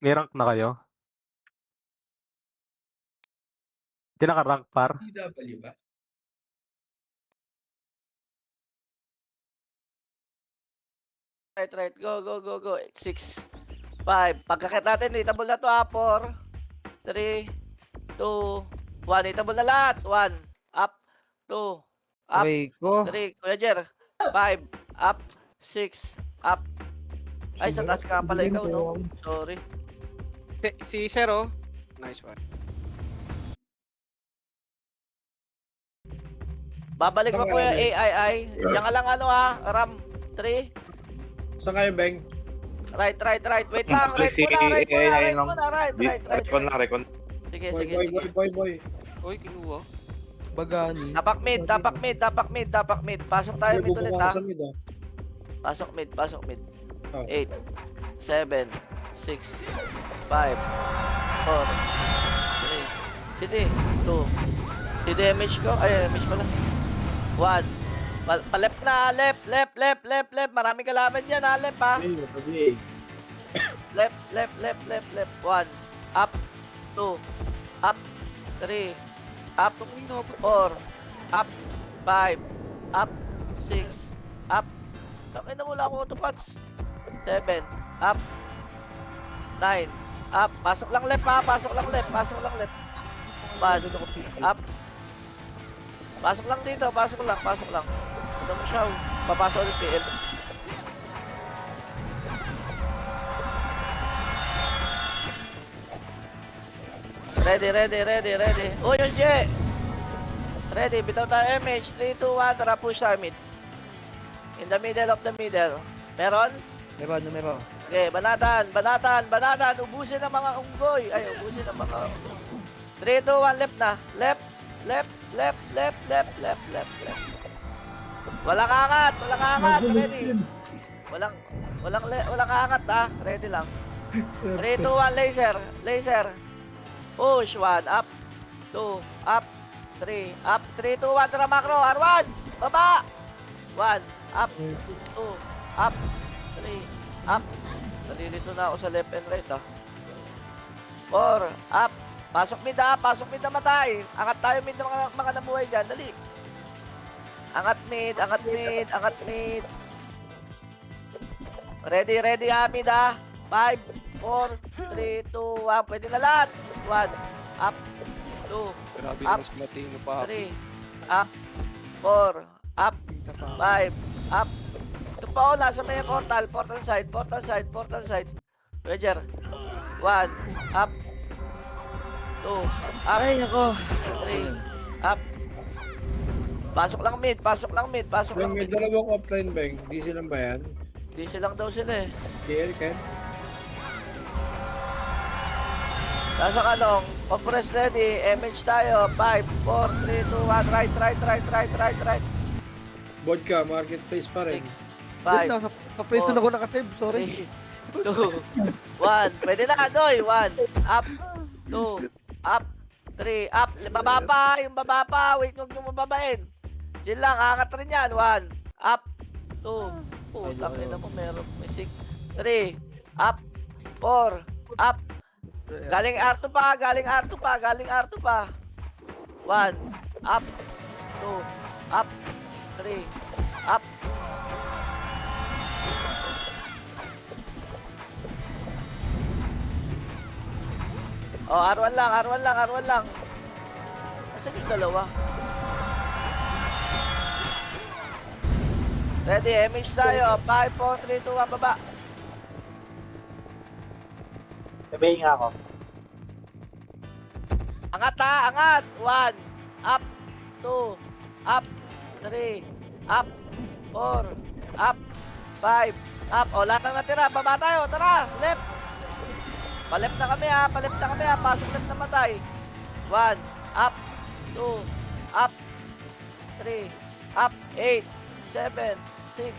May rank na kayo? 'Di naka-rank par? DW ba? Right. Go, go, go, go. 6, 5. Pagkakit natin, hitable na to ha. 4, 3, 2, 1. Hitable na lahat. 1, up, 2, up, Aray ko. 3. Kuya Jer. 5, up, 6, up. Ay, sa taas ka pala ikaw, no? Sorry. Si Zero. Nice one. Babalik ko kuya AII. Yan ka lang ano ha. RAM 3. Saan kayo, Beng? Right. Wait lang. Right muna. Right. Recon lang, recon. Sige. Boy. Uy, kinuha. Bagani. Tapak mid. Pasok tayo mid ulit ha. Sa mid, ah. Pasok mid. Oh. 8, 7, 6, 5, 4, 3. Sige, 2. Si damage ko. Ay, damage pala. 1. Palep na. Left. Maraming kalaban dyan ha. Left ha. Left. 1. Up. 2. Up. 3. Up. 4. Up. 5. Up. 6. Up. Takay na wala akong autopats. 7. Up. 9. Up. Pasok lang left ha. Pasok lang left. 1. Up. Pasok lang dito. Pasok lang. Ito mo siya. Papasok ulit PL. Ready. Uy, yung J! Ready. Bitaw tayo MH. 3, 2, 1. Tara, push tayo mid. In the middle of the middle. Meron? Meron. Okay, banatan. Ubusin ang mga unggoy. Ay, ubusin ang mga... 3, 2, 1, left na. Left. Walang angat. Ready. Walang angat ha. Ready lang. 3, 2, 1, laser. Push. 1, up. 2, up. 3, up. 3, 2, 1, tara macro. R1. Baba. 1, up. 2, up. 3, up. Nalilito na ako sa left and right ha. 4, up. Pasok mid na matay. Angat tayo mid ng mga nabuhay dyan. Dali. Angat mid. Ready ha mid ha. 5, 4, 3, 2, 1. Pwede na lahat. 1, up. 2, Grabe up. naman si Latino pa. 3, up. 4, up. 5, up. Ito pa ako nasa may portal side. Roger. 1, up. 2, up. Ay, nako. 3, up. Pasok lang mid. Beng, may dalawang offline, Beng. DC lang ba yan? DC lang daw sila eh. DL, Ken? Nasa kanong, compress ready, MH tayo, 5, 4, 3, 2, 1, right. Vodka, marketplace pa rin. 5, Sa place na ako nakasave. Sorry. 3, 2, 1. Pwede na, Doy. 1, up, 2, up, 3, up. Baba pa. Wait, huwag nyo mababain. Diyan lang, angat rin yan. 1, up, 2. Putang ina mo, meron. May 6, 3, up, 4, up. Galing R2 pa. 1, up, 2, up, 3, up. Oh, R1 lang. Nasaan yung dalawa? Ready, MH tayo. 5, 4, 3, 2, 1, baba. Sabihin nga ako. Angat ha, angat. 1, up, 2, up, 3, up, 4, up, 5, up. O, lahat ng natira. Baba tayo. Tara, left. Paleft na kami ha. Pasok left na matay. 1, up, 2, up, 3, up, 8, 7, 6,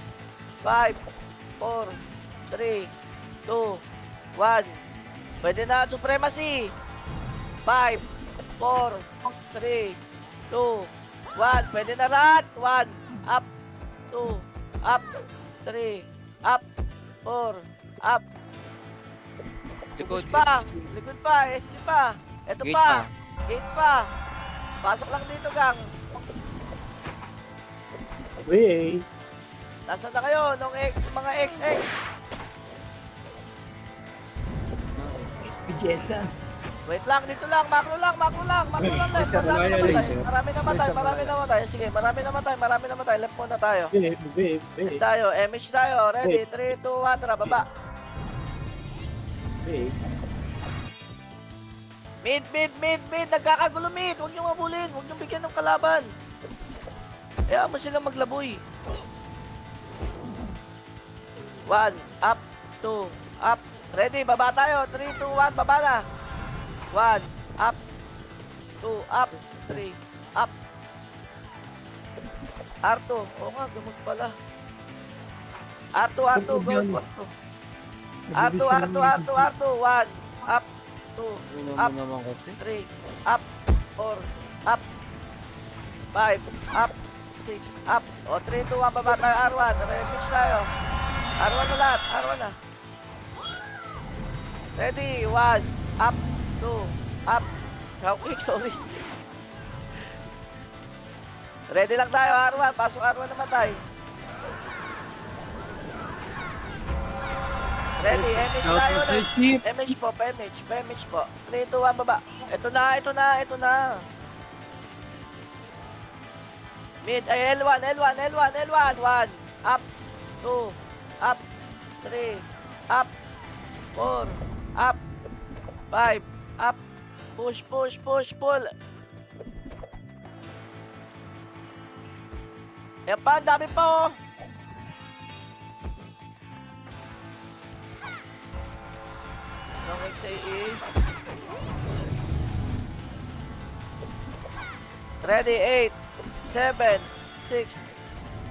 5, 4, 3, 2, 1. Pwede na supremacy. 5, 4, 3, 2, 1. Pwede na rat. 1, up, 2, up, 3, up, 4, up. Likod. Pa, likod pa, SG pa. Ito Gate pa. pa. Gate pa. Pasok lang dito, gang. Wait. Nasaan na kayo nung mga XX? Bigesan. Wait lang, dito lang, makro lang, left. wala yan, laser. Marami namatay. Sige, marami namatay. Left muna tayo. Wait. Left tayo, MH tayo. Ready, 3, 2, 1, tara, baba. Wait. Mid. Nagkakagulo mid. Huwag niyong mabulin. Huwag niyong bigyan ng kalaban. Kaya mo silang maglaboy. 1, up, 2, up. Ready, baba tayo. 3, 2, 1, baba na. 1, up, 2, up, 3, up. R2. Oo nga, gamot pala. R2, go. R2. R2. 1, up, 2, up. naman kasi. 3, up, 4, up, 5, up, 6, up. O, 3, 2, 1, baba tayo, R1. Refresh tayo. R1 na lahat, R1 na. Ready, 1, up, 2, up. Quick, sorry. Ready lang tayo, R1. Pasok R1 naman tayo. Ready, MH tayo ulit. MH po, PMH po. 3, 2, 1, baba. Ito na. Mid, ay L1. 1, up, 2, up, 3, up, 4, up, 5, up, push, pull. Yan pa, ang dami pa oh. Long XAE. Ready, 8, 7, 6,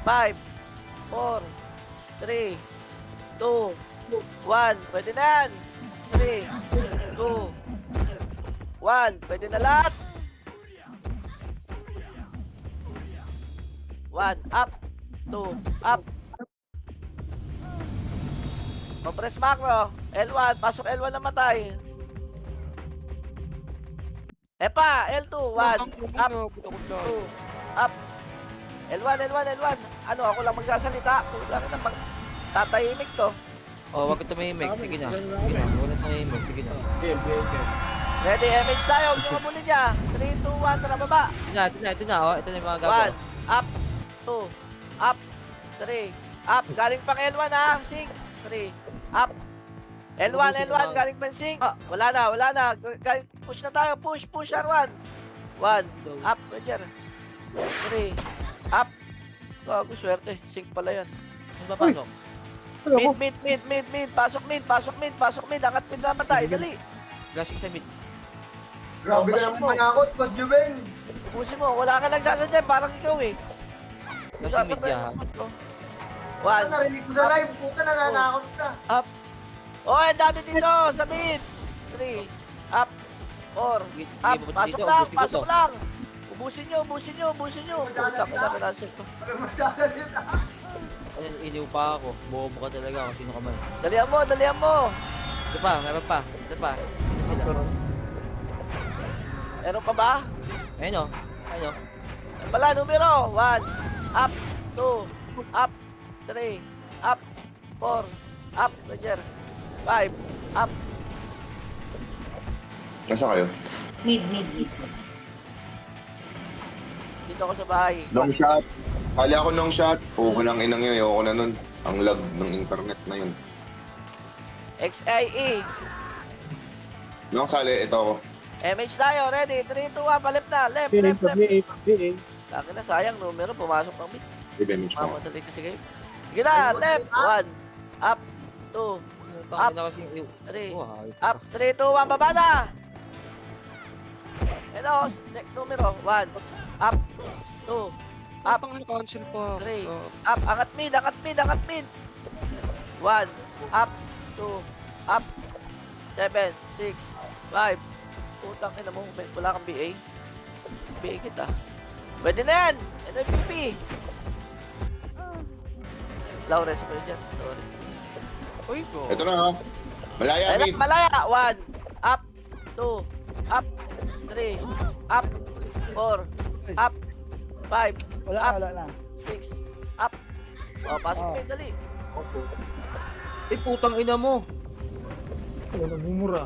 5, 4, 3, 2, 1. Pwede na yan. 3, 2, 1. Pwede na lahat. 1, up, 2, up. Compress macro. L1, pasok L1 na matay. Epa, L2, 1, up, 2, up. L1. Ano, ako lang magsasalita. Wala ka na tatahimik to. Oh, wag ka tumahimik. Sige na. Huwag na tumahimik. Sige na. Game. Ready, MH tayo. Huwag nyo mabulin niya. 3, 2, 1, tara baba. Ito na. Oh. Ito na yung mga 1, gagawa. up, 2, up, 3, up. Galing pang L1 ha. Sing, 3, up. L1, galing pang sing. Ah. Wala na. Galing, push na tayo. Push, R1. 1, up, Roger. 3, up. Gago, swerte. Sing pala yan. Ano ba pasok? Mid. Pasok mid. Angat mid naman tayo. Dali. Flash sa mid. Grabe ka naman manakot, Coach Juben. Ubusin mo. Wala ka nagsasadya. Parang ikaw eh. Flash sa mid ya. 1, Narinig ko sa live, puta nananakot ka. up. Oh, ang dami dito sa mid. 3, up. 4, up. Pasok lang. Ubusin nyo. Putak na natin to. Parang magsasalita. Ayun, iniw pa ako. Bobo ka talaga kung sino ka man. Dalihan mo. Ito pa, meron pa. Ito pa. Sino sila? Meron pa ba? Ayun o. Pala, numero. 1, up. 2, up. 3, up. 4, up. Roger. 5, up. Nasa kayo? Mid. Dito ako sa bahay. Long shot. Kali ako long shot. Oo, nang inang yun. Ayoko na nun. Ang lag ng internet na yun. XIE. Nung sali, ito ako. MH tayo. Ready? 3, 2, 1. Palip na. Left. Laki na, sayang. Numero. Pumasok ng mid. Revenge pa. Mamadali kasi game. Sige na. Left. 1, up. 2, Tangin na kasi. 3, Oh, hayop up. ka. 3, 2, 1. Baba na. Hello. Next numero. 1, up. 2, up. Pang cancel pa. 3, up. Angat mid. 1, up. 2, up. 7, 6, 5. Putang ina mo. Wala kang BA. BA kita. Pwede na yan. NFPP. Laures ko yun dyan. Sorry. Uy, go. Ito na ha. Malaya, Ayun mid. lang, malaya. 1, up, 2, up, 3, up, 4, up, 5, up, Wala na. 6, up. O, pasok Oh. kayo, dali. Eh, putang ina mo. Wala, nagmumura.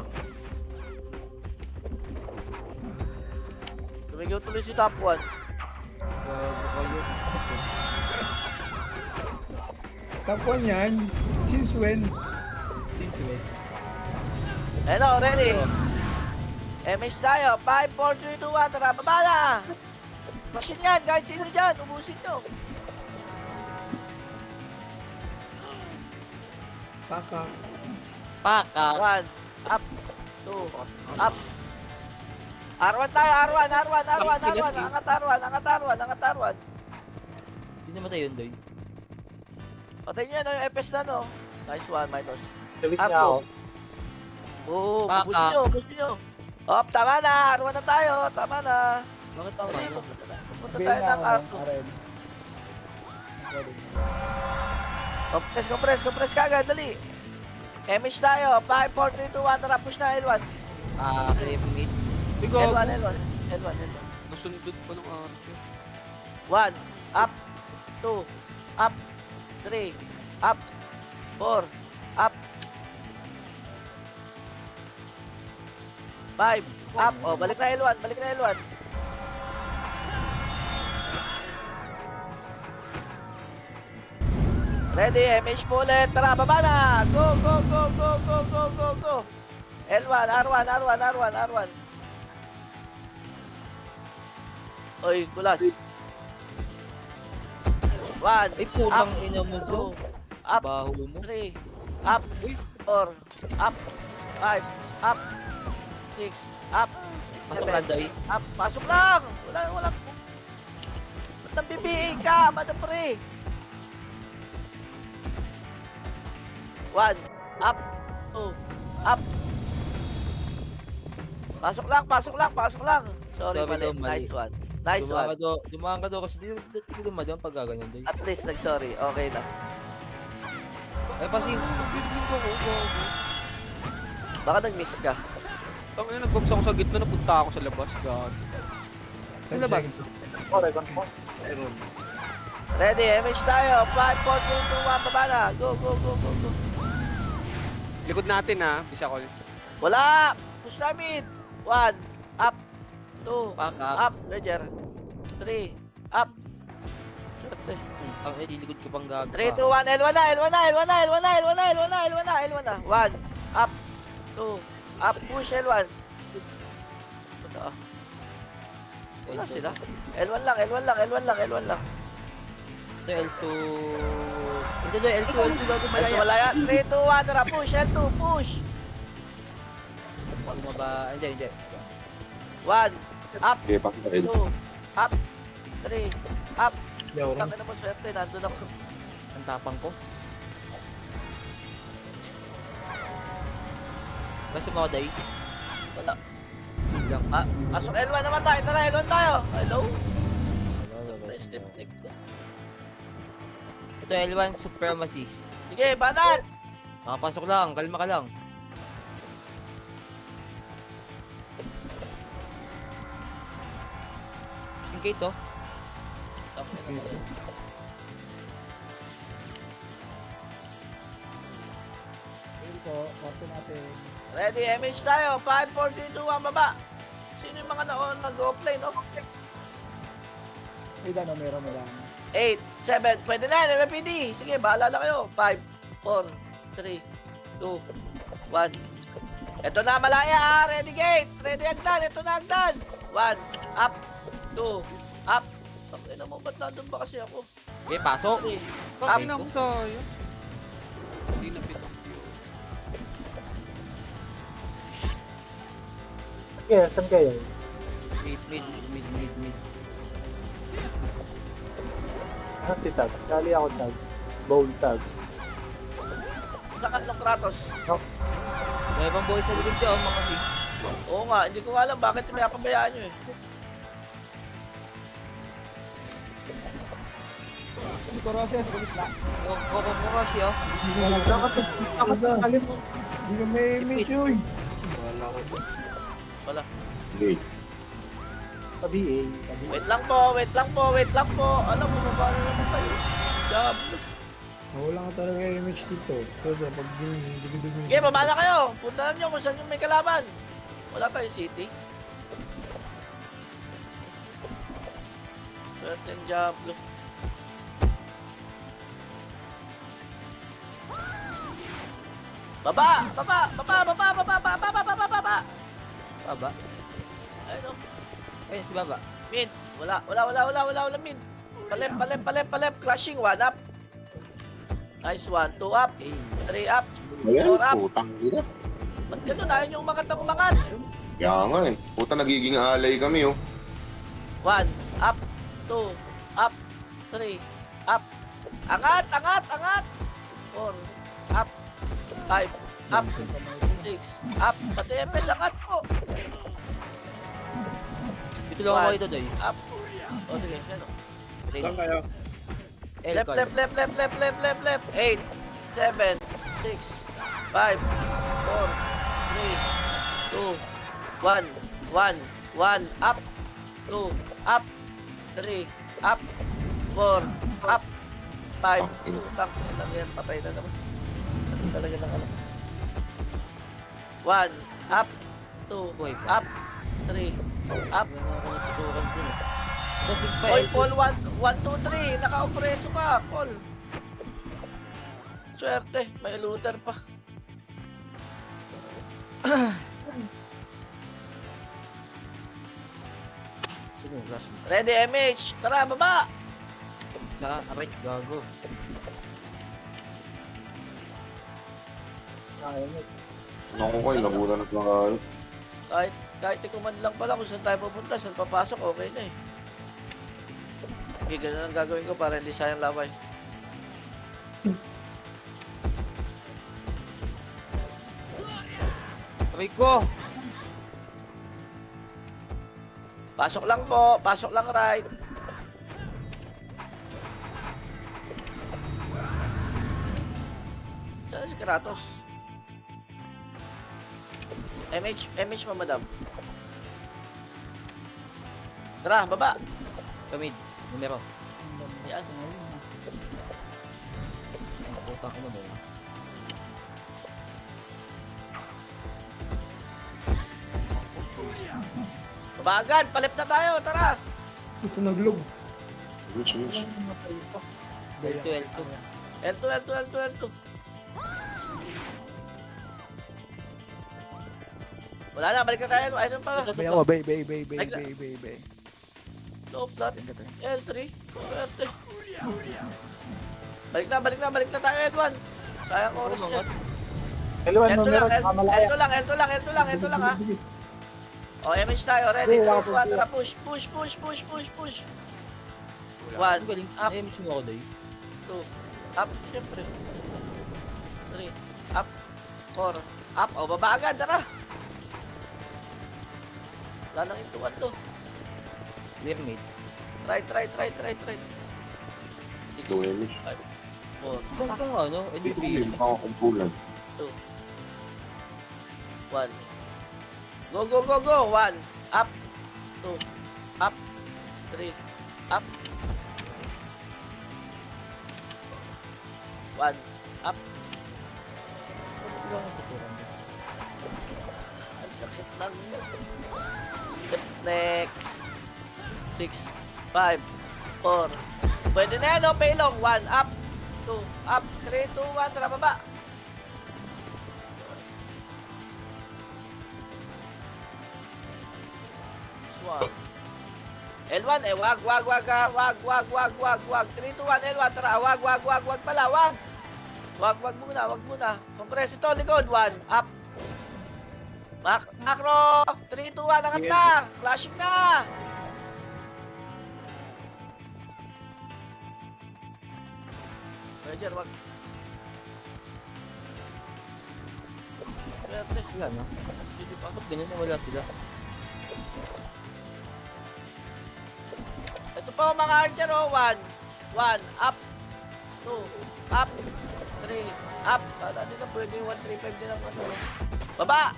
Tumigaw tuloy si top 1. Top 1 yan. Since when? Since when? Hello, ready? MH tayo. 5, 4, 3, 2, 1. Tara, baba na. Machine yan. Kahit sino dyan. Ubusin nyo. Paka. Paka. 1, up, 2, up. R1 tayo, R1. Angat R1. Hindi namatay yun, Doy. Patayin nyo yung FS na, no? Nice one, Minos. Tawid Up, nga ako. Oo, Baka. ubusin nyo. Op, tama na. R1 na tayo. Tama na. Bakit tama Dali, na? pupunta Bigyan tayo na ng ako R2. Aren. Compress kagad, dali. MH tayo. 5, 4, 3, 2, 1. Tara, push na L1. Clip mid. Ay, gago. L1. Nasundot pa ng archer. 1, up, 2, up, 3, up, 4, up, 5, up. O, balik na L1. Ready, MH bullet. Tara, baba na. Go. L1, R1. Oy, kulas. 1, Ay, putang Up. ina mo, so. 2, up, Baho mo. 3, up, 4, up, 5, up, 6, up, Pasok 7, lang, Doy. up, pasok lang! Wala. Ba't nang bibihin ka, madam pre? 1, up, 2, up. Pasok lang. Sorry, Sorry mali. daw, mali. Nice one. Dumaan ka daw kasi di dumadaan pag gaganyan, Doy. At least nag-sorry. Okay na. Eh, kasi, Baka nag-miss ka. Tang ina, nagbabs ako sa gitna, napunta ako sa labas. God. sa labas. Recon po. Ready, MH tayo. 5, 4, 3, 2, 1, baba na. Go. Likod natin ha, bisa ko. Wala! Push namin! 1, up, 2, Paka. up, Roger. 3, up. Ang nililigod ko pang gago. 3, 2, 1, L1 na! 1, up, 2, up, push L1. Punta ah. Wala sila. L1 lang. Ito, L2. Ito, Doy, L2 bago L2 malaya. malaya. 3, 2, 1, tara, push L2, push. Bumaba. Hindi. 1, up, Okay, pakita 2, kayo. up, 3, up. Yaw Tama na mo swerte, nandun ako. Ang tapang ko. Basta mo, Doy. Wala. Lang. Pasok L1 naman tayo. Tara, L1 tayo. Hello? Step neck ko. Ito, L1 Supremacy. Sige, banat! Makapasok lang, kalma ka lang. Singkate to. Ito, korte natin. Ready, MH tayo. 5, 4, 3, 2, 1, baba. Sino yung mga nag-offline? Oh? May gano, meron mo lang. 8, 7, pwede na, MPD. Sige, bahala na kayo. 5, 4, 3, 2, 1. Ito na, malaya ha. Ready gate. Ready hagdan. Ito na hagdan. 1, up, 2, up. Pakina mo, ba't nandun ba kasi ako? Okay, pasok. 3, Bakit up. na mo tayo? Hindi na pitok. Sige, saan kayo? Mid. Ah, si Tags. Sali ako Tags. Bowl Tags. Nakatlong Kratos. May ibang boys sa likod dyan, mga si. Oo nga, hindi ko alam bakit may pabayaan nyo eh. Ito, Roses, ulit na. Koko siya. Dapat Hindi ka may image, uy. Wala. Hindi. Tabi eh. Tabi. Wait lang po, wait lang po, wait lang po. Alam mo, baba na naman tayo. Job. Wala ka talaga image dito. So, pag dumi-dumi. Okay, baba na kayo. Puntahan nyo kung saan yung may kalaban. Wala tayong city. Certain job. Baba! Baba! Baba! Baba! Baba! Baba! Baba! Baba! Baba! Baba. Ayun o. Ayun, si Baba. Mid. Wala. Wala mid. Palep. Clashing. 1 up. Nice 1. 2 up. 3 up. Ayan, 4 up. putang ina. Ba't ganun? Ayaw nyo umangat na umangat. Kaya nga eh. Puta, nagiging alay kami oh. 1. Up. 2. Up. 3. Up. Angat. 4. Up. 5. Up. 6. Up. Pati FS angat po. Dito lang ako ito, Day. Up. O sige. Yan o. Saan kayo? Left. 8. 7. 6. 5. 4. 3. 2. 1. 1. Up. 2. Up. 3. Up. 4. Up. 5. Utang. Yan. Patay na naman. Sakit talaga ng alam. 1. Up. 2. Buhay pa. Up. 3. Up. Wala ako natutukan dun eh. Kasi pa, Oy, L2. Paul, 1, 2, 3. Naka-opreso ka, Paul. Swerte. May looter pa. Sino yung rush? Ready, MH. Tara, baba. Sa right, gago. Ayun eh. Naku ko, nabutan at mga ano. Kahit ikuman lang pala kung saan tayo pupunta, saan papasok, okay na eh. Okay, ganun ang gagawin ko para hindi sayang laway. Aray ko! Pasok lang po, pasok lang right. Saan na si Kratos? MH mo, madam. Tara, baba. Kamid. Numero. Yan. Ang puta ko na ba? Baba agad, palip na tayo, tara. Ito naglog. Which. L2, L2. L2. Wala na, balik na tayo. Ayun pa. Bay ako, bay. Low flat. L3. Swerte. Balik na tayo, L1. Sayang oras yan. L1 L2 numero, lang, kamalaya. L2 lang ha. O, MH tayo, ready, 3, 2, 1, tara, push. 1, Ang galing. up, Ay, miss mo ako, Day. 2, up, syempre. 3, up, 4, up. O, baba agad, tara. Wala nang intuan to. Clear mate. Right. 6, Low image. 5, 4, Saan kang ano? Dito NBB. yung mga kumpulan. 2, 1. Go. 1, up, 2, up, 3, up. 1, up. Ang sakit ng step neck. 6, 5, 4. Pwede na yan, no? Paylong. 1, up, 2, up, 3, 2, 1. Tara, baba. Swag. L1 eh, wag. 3, 2, 1, L1, tara, wag pala, wag. Wag muna. Compress ito, likod, 1, up. Macro, 3, 2, 1, angat na. Clashing na. Roger, wag. Swerte. Wala na. Hindi pa. Ba't ganyan na wala sila? Ito po mga archer, oh. 1, up, 2, up, 3, Up. Hindi na pwede yung 135 din ang ano. Baba.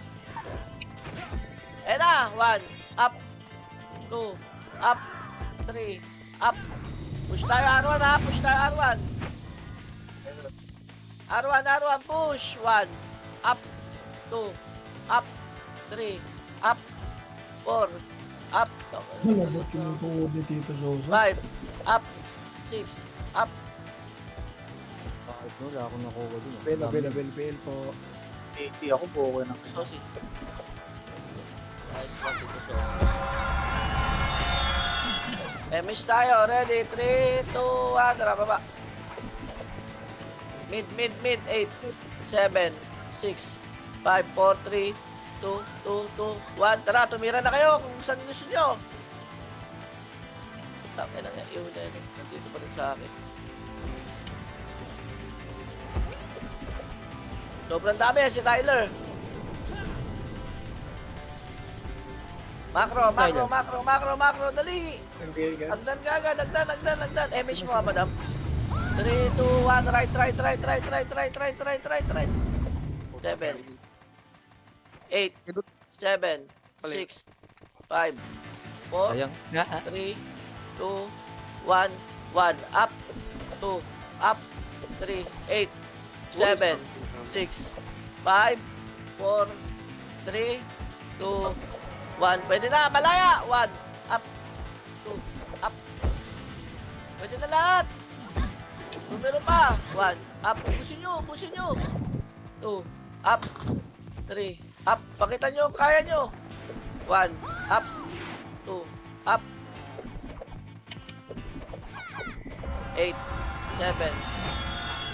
Ayan na. 1. Up. 2. Up. 3. Up. Push tayo R1 ha. Push tayo R1. R1. Push. 1. Up. 2. Up. 3. Up. 4. Up. Malabot yung tuhod ni Tito Sosa. 5. Up. 6. Up. Bakit no? Wala akong nakuha dun. Bel po. AC ako po okay na. Sosi. Nice one dito, so. MS tayo. Ready? 3, 2, 1. Tara, baba. Mid. 8, 7, 6, 5, 4, 3, 2, 1. Tara, tumira na kayo kung saan gusto nyo. Tapos na yun. Nandito pa rin sa akin. Sobrang dami si Tyler. Macro, dali. Agdan ka agad, agdan. MS mo, madam. 3, 2, 1, right. 7, 8, 7, 6, 5, 4, 3, 2, 1, Sayang. 1. Up, 2, up, 3, 8, 7, 6, 5, 4, 3, 2, 1. Pwede na, malaya. 1, up, 2, up. Pwede na lahat. Numero pa. 1, up. Pusin nyo. 2, up. 3, up. Pakita nyo, kaya nyo. 1, up. 2, up. 8, 7.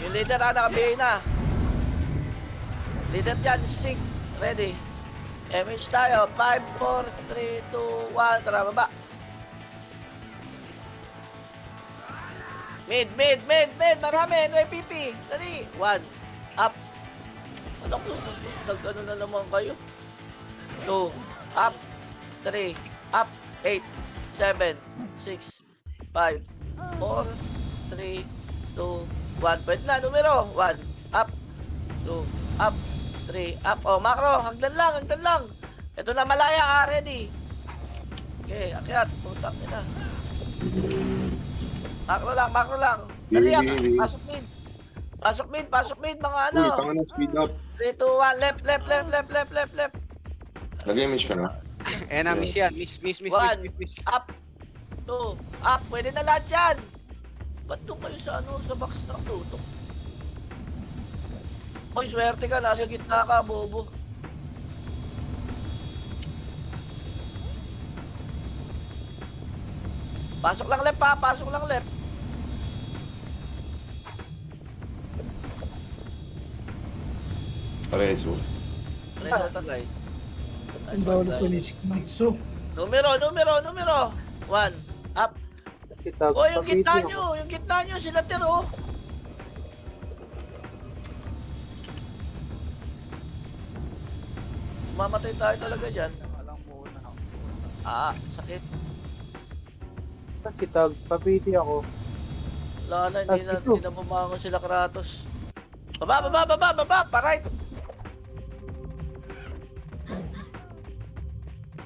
Yung leader nakabigay na. Leader dyan, 6. Ready. MH tayo. 5, 4, 3, 2, 1. Tara, baba. Mid. Marami. NYPP. Dali. 1. Up. Ano ko? Nag-ano na naman kayo? 2. Up. 3. Up. 8. 7. 6. 5. 4. 3. 2. 1. Pwede na. Numero. 1. Up. 2. Up. 3. Up. Oh, macro. Hagdan lang. Ito na malaya. Ready. Okay. Akyat. Putang ina. Macro lang. Dali. Pasok mid. Mga ano. Uy, tanga na, speed up. 3, 2, 1. Left. Nag-image ka na? Miss yan. Miss. One. Up. 2. Up. Pwede na lahat yan. Ba't doon kayo sa box na tutok? Oy, swerte ka. Nasa gitna ka, bobo. Pasok lang left. Rezo. Reso tagay. Ang bawal ko ni Skitso. Numero. 1. Up. Si Tag. Oh, yung gitna nyo, sila tiro. Mamatay tayo talaga dyan. Sakit. Si Tag. Papiti ako. Lala, hindi na bumangon sila Kratos. Baba, pa-right.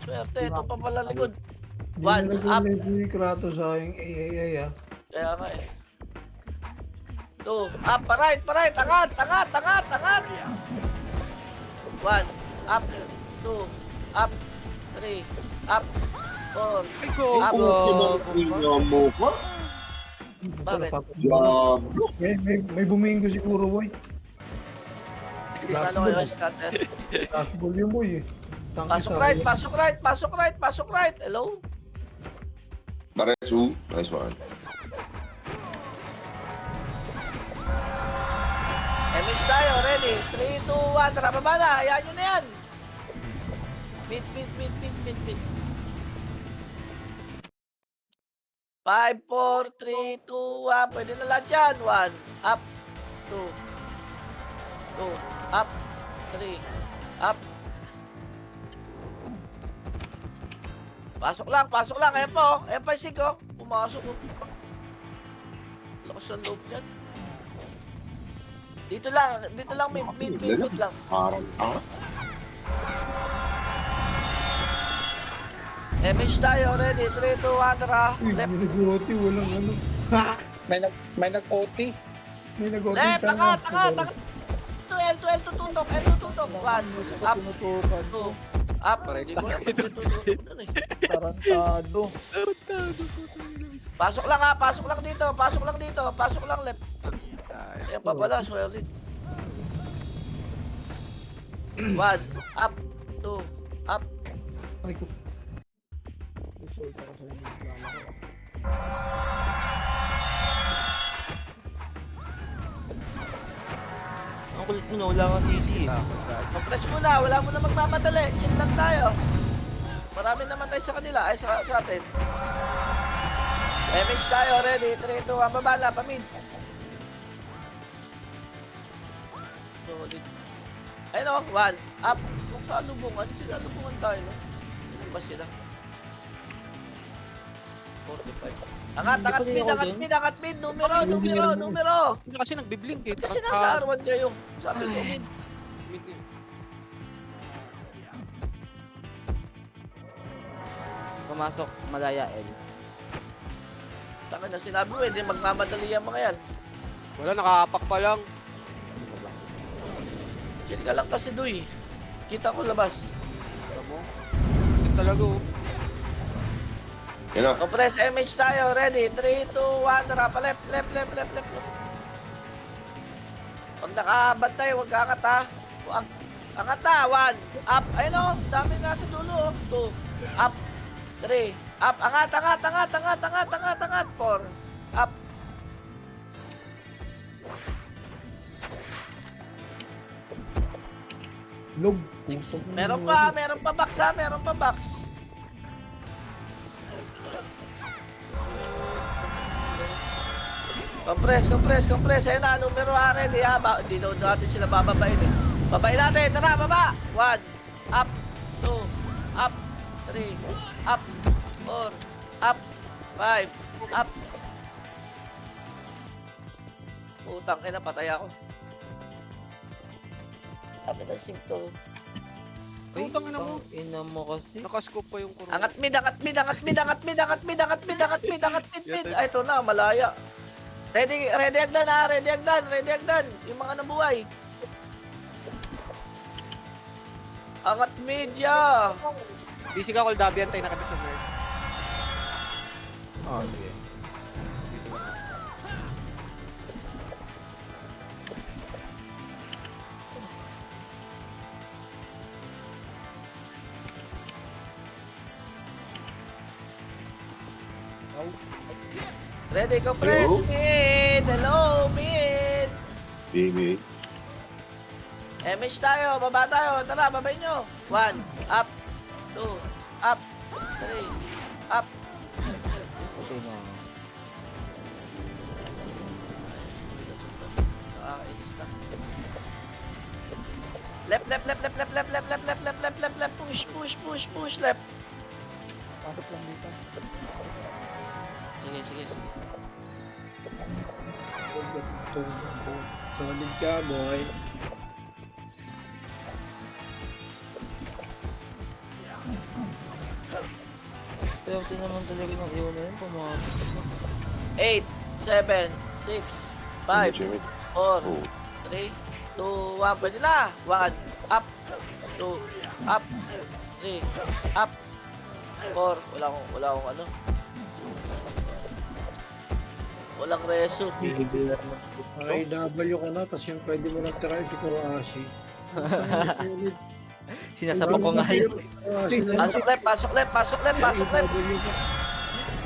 Swerte, ito pa pala likod. Hindi One, na up. nag-level ni Kratos sa aking AAA ah. Kaya nga eh. 2, up, pa-right, angat. 1, up, 2, up, 3, up, 4, Ay, go. up. mo ko? Bakit? May buminggo siguro, boy. Ano kayo, scatter? Basketball yun, boy eh. Tangki Pasok right. Hello? Rezo. Nice one. MH tayo, ready? 3, 2, 1, tara, baba na. Hayaan nyo na yan. Mid. 5, 4, 3, 2, 1. Pwede na lahat yan. 1, up, 2, up, 3, up. Pasok lang. Ayan po. Ayan pa yung sig, oh. Pumasok, oh. Lakas ng loob niyan. Dito lang, mid lang. Parang, MH tayo, ready, 3, 2, 1, tara. Uy, Left, may nag-OT, walang ano. Ha! May nag-OT. May nag-OT. left, tanga. angat. L2, tutok. 1, up, 2, up. Hindi ko na tutok dun eh. Tarantado. Pasok lang ha, pasok lang dito, pasok lang left. Ayan pa pala, solid. 1, up, 2, up. Ay, ko. Result ako sa inyo. Ang kulit mo na, wala kang CD eh. Compress muna, wala mo na magmamadali. Chill lang tayo. Marami namatay sa kanila, ay sa atin. MH tayo, ready, 3, 2, 1, babala, pamid. Solid. Ayun o, 1, up. Kung sa lubungan, tayo, no? Ano ba sila? 45. Angat mid, numero. Hindi kasi nagbiblink eh. Kasi nasa R1 kayo. Sabi ko, mid. Mid yun. Pumasok, malaya L. Taka na sinabi mo, hindi magmamadali ang mga yan. Wala, nakaapak pa lang. Chill ka lang kasi, Duy. Kita ko labas. Alam mo? Hindi talaga oh. yun na. Compress MH tayo, ready? 3, 2, 1, tara pa left. Pag nakabantay, huwag kaangat ha. Angat ha, 1, up. Ayun o, dami na sa dulo o. 2, up. 3, up. Angat. 4, up. Log. Meron pa box ha, Compress. Ayun na, numero ha, ready ha. Di daw natin sila bababain eh. Babain natin, tara, baba. 1, up, 2, up, 3, up, 4, up, 5, up. Putang ina, patay ako. Sabi ng singto. Putang ina mo. Ina mo kasi. Nakascope pa yung kurong. Angat mid. Ay, ito na, malaya. Ready agdan ha, ready agdan. Yung mga nabuhay. Angat mid ya. Busy ka, Koldabi, antay na kita sa nerd. Ah, okay. Ready, compress Hello? mid. Hello, mid. Baby. MH tayo, baba tayo. Tara, babay nyo. 1, up, 2, up, 3, up. Okay na. Nakakainis na. Left. Push, left. Pasok lang dito. Sige. Solid ka, boy. Pero ito naman talaga ng iwan na yun, pumasok. 8, 7, 6, 5, Jimmy. 4, Oh. 3, 2, 1. Pwede na. 1, up, 2, up, 3, up, 4. Wala akong ano. Walang reso. IW ka na, tapos yung pwede mo lang try, si Kuroashi. Sinasapak ko nga yun. Pasok left.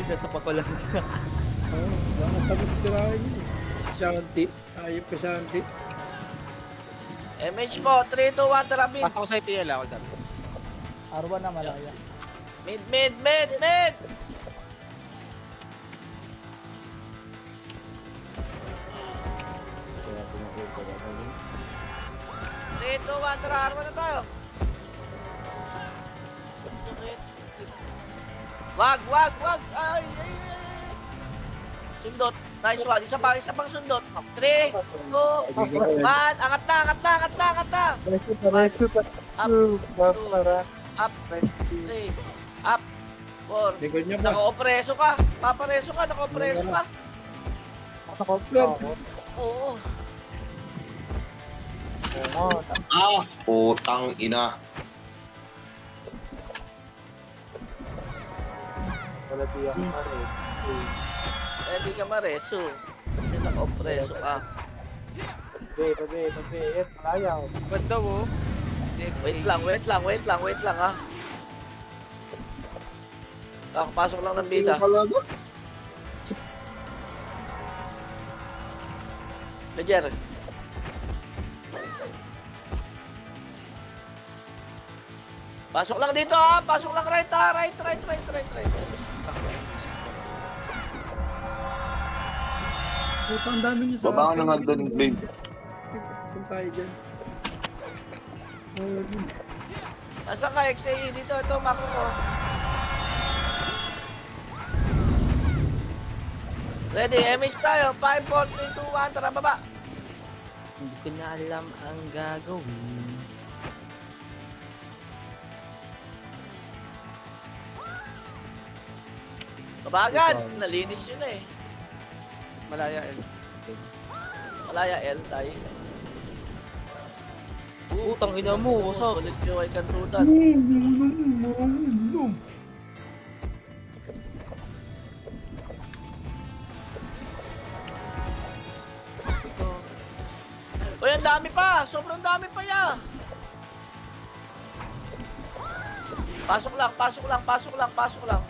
Sinasapak ko lang. Bakit tapos tirahin yun? Shanti. Ayop ka, Shanti. MH po, 3, 2, 1, tara mid. Pasok ko sa IPL ako dami. R1 na malaya. Mid. Kaya tinatawag ko lang. 3, 2, 1, tara, arma na tayo. Wag. Ay. Sundot. Nice one. Isa pang sundot. 3, 2, 1. Angat na. Up. 3. Up. 4. Likod niya ba? Naka-opreso ka. Papareso ka. Naka-opreso ka. Oo. Putang ina. Hindi ka mareso. Kasi naka-opreso ka. Ganda oh. Wait lang ha. Kakapasok lang ng bida. Ledger. Pasok lang dito ha. Pasok lang right ha. Right. Puta, ang dami niyo sa Baba ka na nga doon, babe. Saan tayo dyan? Sorry. Nasaan ka XAE? Dito, ito, makro ko. Ready, MH tayo. 5, 4, 3, 2, 1. Tara, baba. Hindi ko na alam ang gagawin. Baba agad. Nalinis yun eh. Malaya L. Malaya L, tayo. Putang ina mo, wasak. Ulit yung ay kantutan. Uy, ang dami pa! Sobrang dami pa yan! Pasok lang.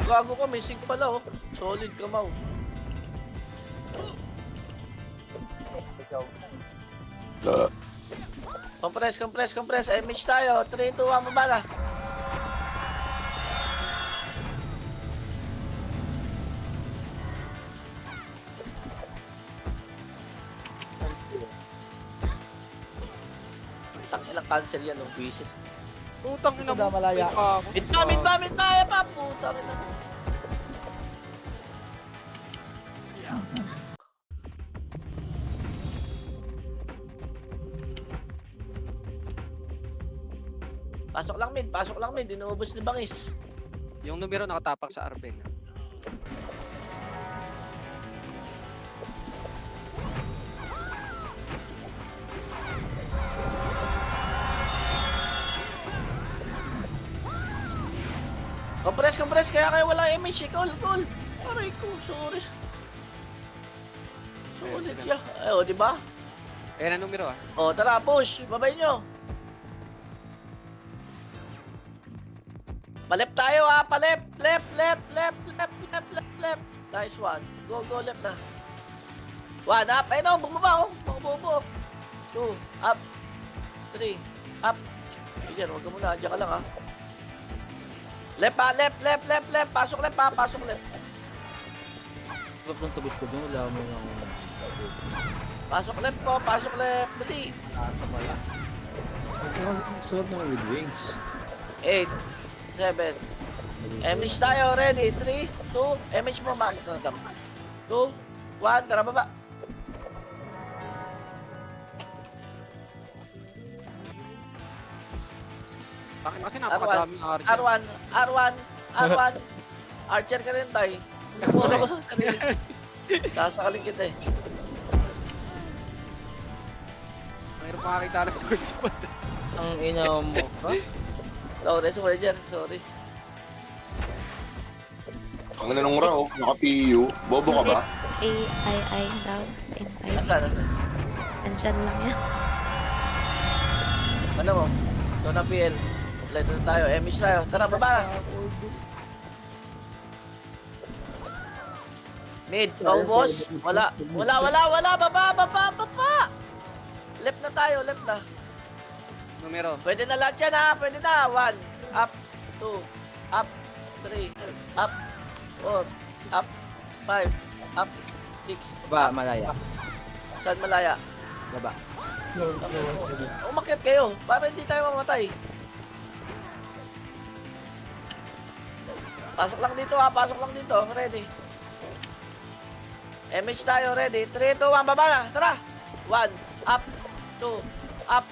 Gago ko, may sync pala oh. Solid ka, Mau. Compress. MH tayo. 3, 2, 1, mabala. Ilang cancel yan ng visit. Putang ina Ito mo. malaya. Mid ba? Ay, pa, puta. Pasok lang mid. Inuubos ni Bangis. Yung numero nakatapak sa Arben. Compress. Kaya wala MH. Cool. Aray ko, sorry. Sulit ya. Ay, o, diba? Ayan ang numero ah. O, tara, push. Babay nyo. Palep tayo ha. Palep. Left. Nice one. Go left na. 1 up. Ayun o, bumaba o. Bumaba. 2 up. 3 up. Diyan, huwag ka muna. Diyan ka lang ha. Left. Pasok left. Huwag nang tubis ko dun, wala mo ng... Pasok left. Dali. Huwag ka kasi suot na with wings. 8, 7. MH tayo. Ready? 3, 2. MH mo, man. 2, 1. Tara, baba. Bakit kasi napakadami R1. Archer ka rin, tay. Mura ko sa sarili. Sasakalin kita eh. Mayroon makakita ng sword spot. Ang ina mo, ha? Sorry. Ang ina nung raw, naka-PU. Bobo ka ba? AI daw. Invite. Nasaan? Andyan lang yan. Ano mo? Ito na PL. Kompleto na tayo. MH tayo. Tara, baba. Mid. Paubos. Wala. Baba. Left na tayo. Numero. Pwede na lahat yan ha. Pwede na. 1. Up. 2. Up. 3. Up. 4. Up. 5. Up. 6. Ba, malaya. Saan malaya? Baba. Umakyat kayo. Para hindi tayo mamatay. Pasok lang dito ha, pasok lang dito. Ready. MH tayo, ready. 3, 2, 1, baba na. Tara. 1, up, 2, up,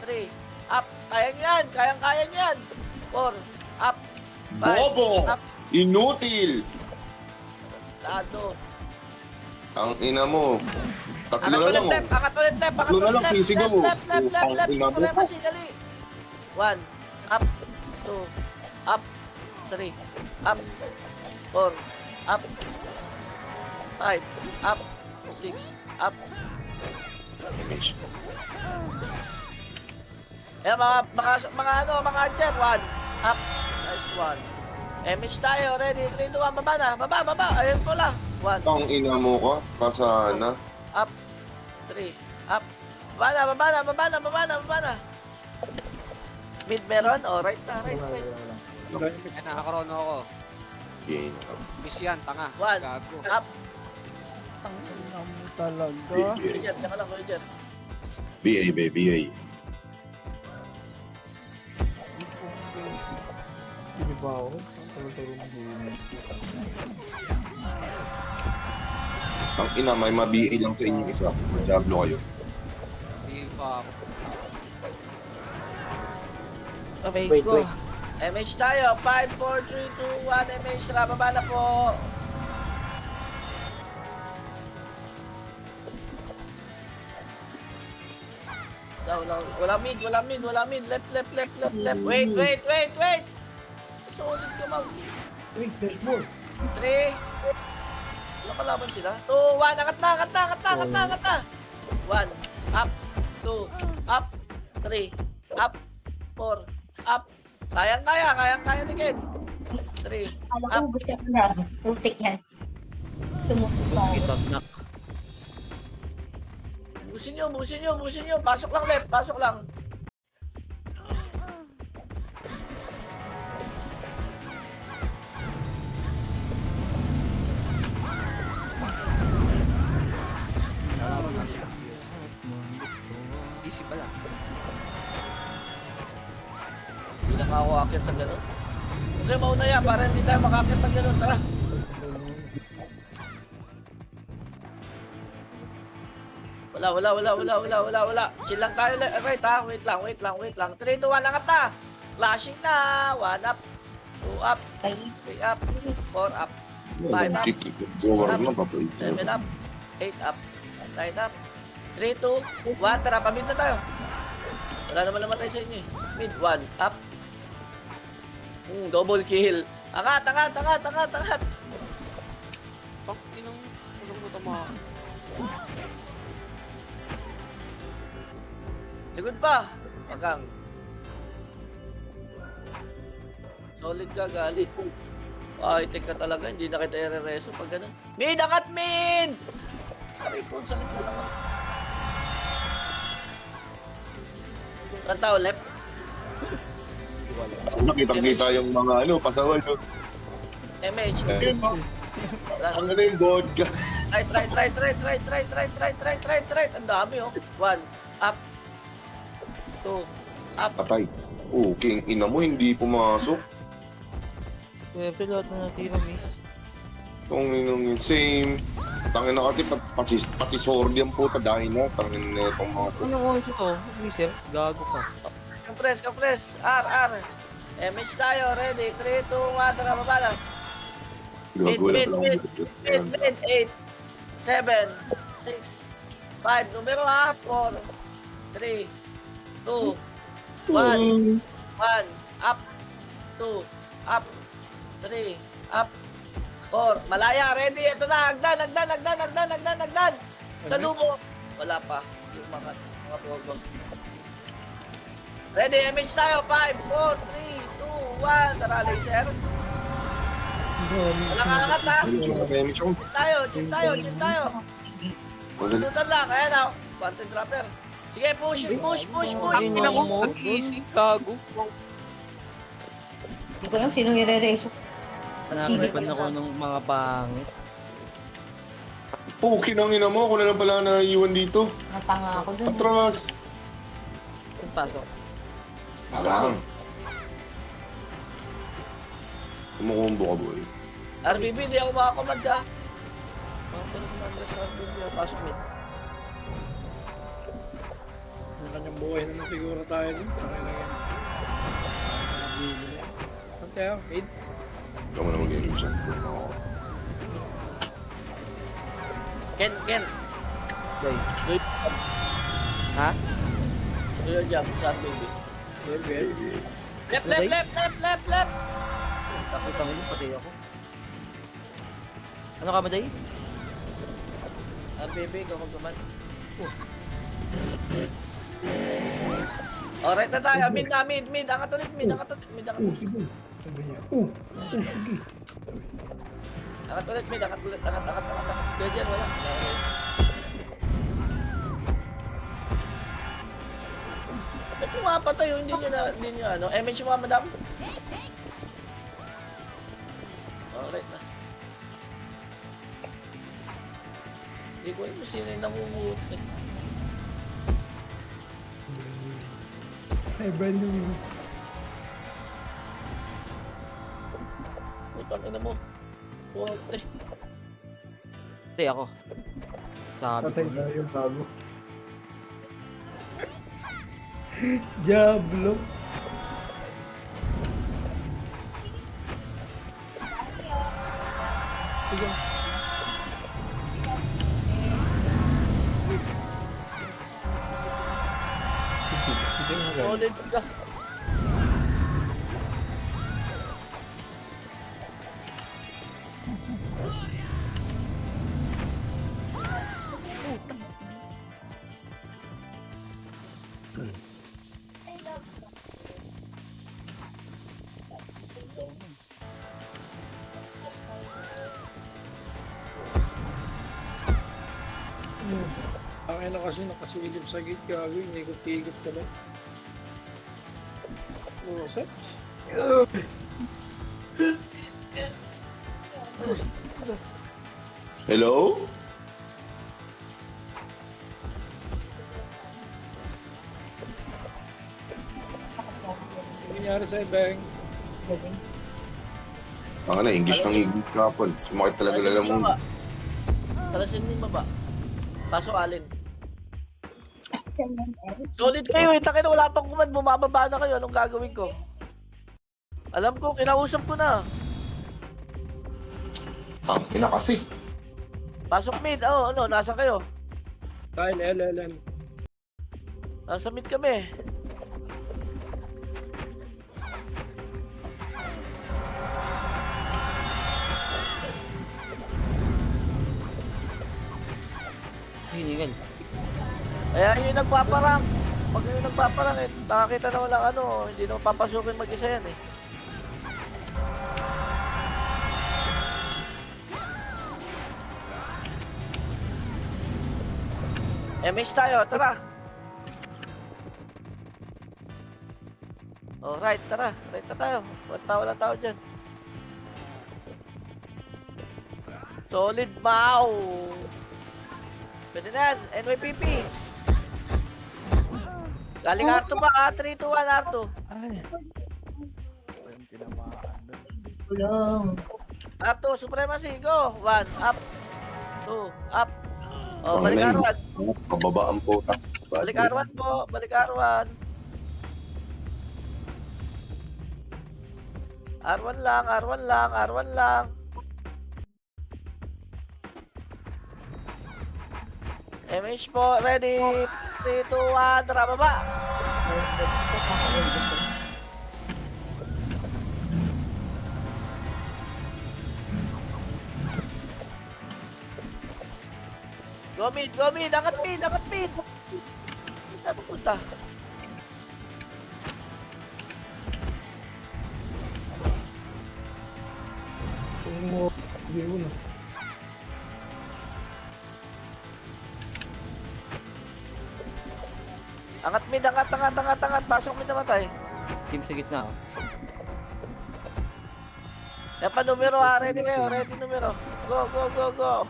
3, up. Kaya nyo yan, kayang-kaya nyo yan. 4, up, 5, Bobo! up. Inutil! Lado. Ang ina mo. Tatlo Angat na ulit lang, oh. left, angat ulit left, angat Tatlo na ulit lang, left, sisigaw, left, left, left, oh. left, Ang ina mo. Problema si dali. 1, up, 2, up, 3, up, 4, up, 5, up, 6, up. Image. Eh, mga ano, mga Jeff, 1, up, nice 1. MH tayo, ready, 3, 2, 1, baba na, baba, ayun po lang. 1, Ang ina mo ka. Kasana. up, 3, up. Baba na. Mid meron? O, right na, right. Ay, nakakarono ako. Game. Miss yan, tanga. One. Gago. Up. Ang ina mo talaga. Kuya Jer, tsaka lang, Kuya Jer. BA, baby, BA. Hindi ba ako? Tulong din. Ang ina, may ma-BA lang sa inyo isa. Mag-diablo kayo. Hindi pa ako. Wait. MH tayo. 5, 4, 3, 2, 1. MH, tara, baba na po. Wala mid. Left. Wait. Solid ka, Mau. Wait, there's more. 3. Wala kalaban sila. 2, 1. Angat na. 1. Up. 2. Up. 3. Up. 4. Up. Kayang-kaya ni Ken. 3. Up. Putik yan. Kita knock. Busin nyo. Pasok lang left. Pasok lang. Easy pala. Hindi na ako aakyat sa gano'n. Okay, mauna yan para hindi tayo makaakyat ng gano'n. Tara. Wala. Chill lang tayo. Right ha. Wait lang. 3, 2, 1. Angat na. Flashing na. 1 up. 2 up. 3 up. 4 up. 5 up. Over na, papay. 7 up. 8 up. 9 up. 3, 2, 1. Tara, pamid na tayo. Wala naman namatay sa inyo eh. Mid, 1 up. Double kill. Angat. Pang, inong, mo tama. Likod pa. Pagang. Solid ka, gali. Ay, teka talaga. Hindi na kita i-rereso pag ganun. Mid, angat mid! Aray ko, sakit na naman. Ang tao, left. Nakita yung mga pasawal. MH. Ayun mo. Ang na yung vodka. Right. Ang dami oh. 1, up. 2, up. Patay. Oh, king ina mo, hindi pumasok. Siyempre lahat na natira, miss. Itong inong same. Tangin na kati, pati sword yan po, dahil na. Tangin na itong mga po. Anong oras ito? Mister, gago ka. Compress. R. MH tayo, ready. 3, 2, 1. Tara, baba na. Gagawala Mid. lang. 8, 7, 6, 5. Numero ha. 4, 3, 2, 1. 1, up. 2, up. 3, up. 4. Malaya, ready. Ito na, hagdan. Sa lumo. Wala pa. Yung mga progo. Ready, MH tayo. 5, 4, 3, 2, 1. Tara, laser. Wala ka angat ha. Chill tayo. Tututan lang. Ayan na. Wanted dropper. Sige, push. Ang ina mo, easy, gago. Hindi ko lang sino i-rereso. Nakakalipan ako ng mga pangit. Pukin ang ina mo, ako na lang pala naiiwan dito. Natanga ako dun. Atras. Kung pasok. Parang. Kumukumbo ka, boy. RBB, hindi ako makakomand ah. Makakomand sa RBB, pasok mid. May kanyang buhay naman siguro tayo dun. Tangin na yan. Saan tayo? Mid? Ikaw mo na mag-game dyan. Ken. Day. Good. Ha? Good job sa RBB. Well. Left. Tapos mo, pati ako. Ano ka, Maday? RBB, ikaw magkaman. Alright na tayo. Mid. Angat ulit. Sige. Sabi niya, sige. Angat ulit. Diyan, wala. Ba't pumapatay yun? Hindi nyo ano. MH mo, madam? Alright na. Hindi ko alam kung sino yung namumuti. Ay, brand new minutes. Putang ina mo. Puti. Hindi, ako. Sabi Patay ko. na yung bago. Diablo. Sige. Solid ka. Ang ina kasi nakasilip sa gate, gago, hindi ko tigit ka ba? Buset. Hello? Ano nangyari sa'yo, Beng? Ang na, English ng English kapon. Sumakit talaga na mo. Talasin mo yung baba. Pasok alin. Solid kayo eh. Takin na wala pang command. Bumababa na kayo. Anong gagawin ko? Alam ko, kinausap ko na. Ina kasi. Pasok mid. Oh, ano, nasa kayo. Kyle, LLM. Nasa mid kami. Hiningan. Ayan yung nagpaparang. Pag yung nagpaparang eh, nakakita na walang ano, hindi naman papasukin mag-isa yan eh. MH tayo, tara. Oh, right, tara. Right na tayo. Walang tao dyan. Solid bow. Pwede na yan. NYPP. Galing Arto pa. 3, 2, 1, Arto. Ay. Yung tinamaan doon. Tulong. Arto, supremacy. Go. 1, up. 2, up. Oh, Ang balik name. Arwan. Pababaan po. Balik Arwan po. Balik Arwan. Arwan lang. MH po, ready. 3, 2, 1, tara baba. Go mid, angat mid. Saan pupunta? Kung mo, hindi mo na. Angat mid, angat. Pasok mid namatay. Team sa gitna. Oh. Yan pa numero ha, ready kayo, ready numero. Go.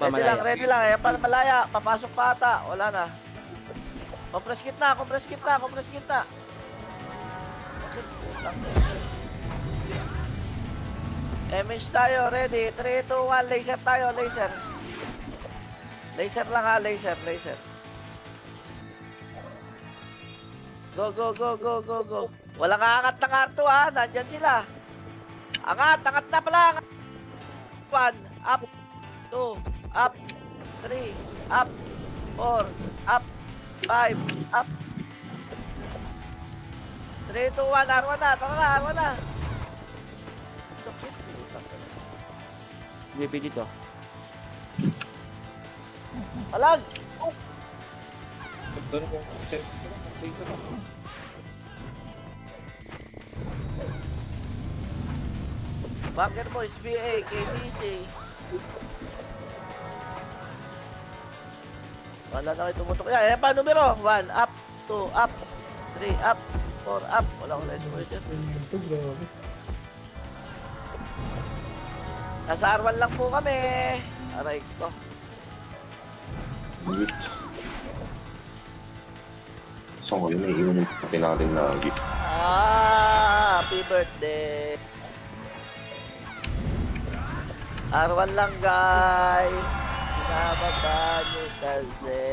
Ready lang, ready lang. Ayan pa malaya. Papasok pa ata. Wala na. Compress kit na, compress kit na, compress kit na. Sakit, putang. MH tayo, ready. 3, 2, 1, laser tayo, laser. Laser lang ha, laser, laser. Go, go, go, go, go, go. Walang aangat ng R2 ha, nandyan sila. Angat na pala. 1, up, 2, up, 3, up, 4, up, 5, up. 3, 2, 1, R1 na, tara na, R1 na. BP dito. Palag! Doon ko. Set. Dito na. Bunker Boys, BA, KDJ. Wala na kayo tumutok. Yan, pa numero. 1, up, 2, up, 3, up, 4, up. Wala ko resolution. Ito, grabe. Nasa R1 lang po kami. Aray ko. Wait. Saan ko yun? Iiwan natin na gift. Happy birthday. R1 lang guys. Sinababa nyo kasi.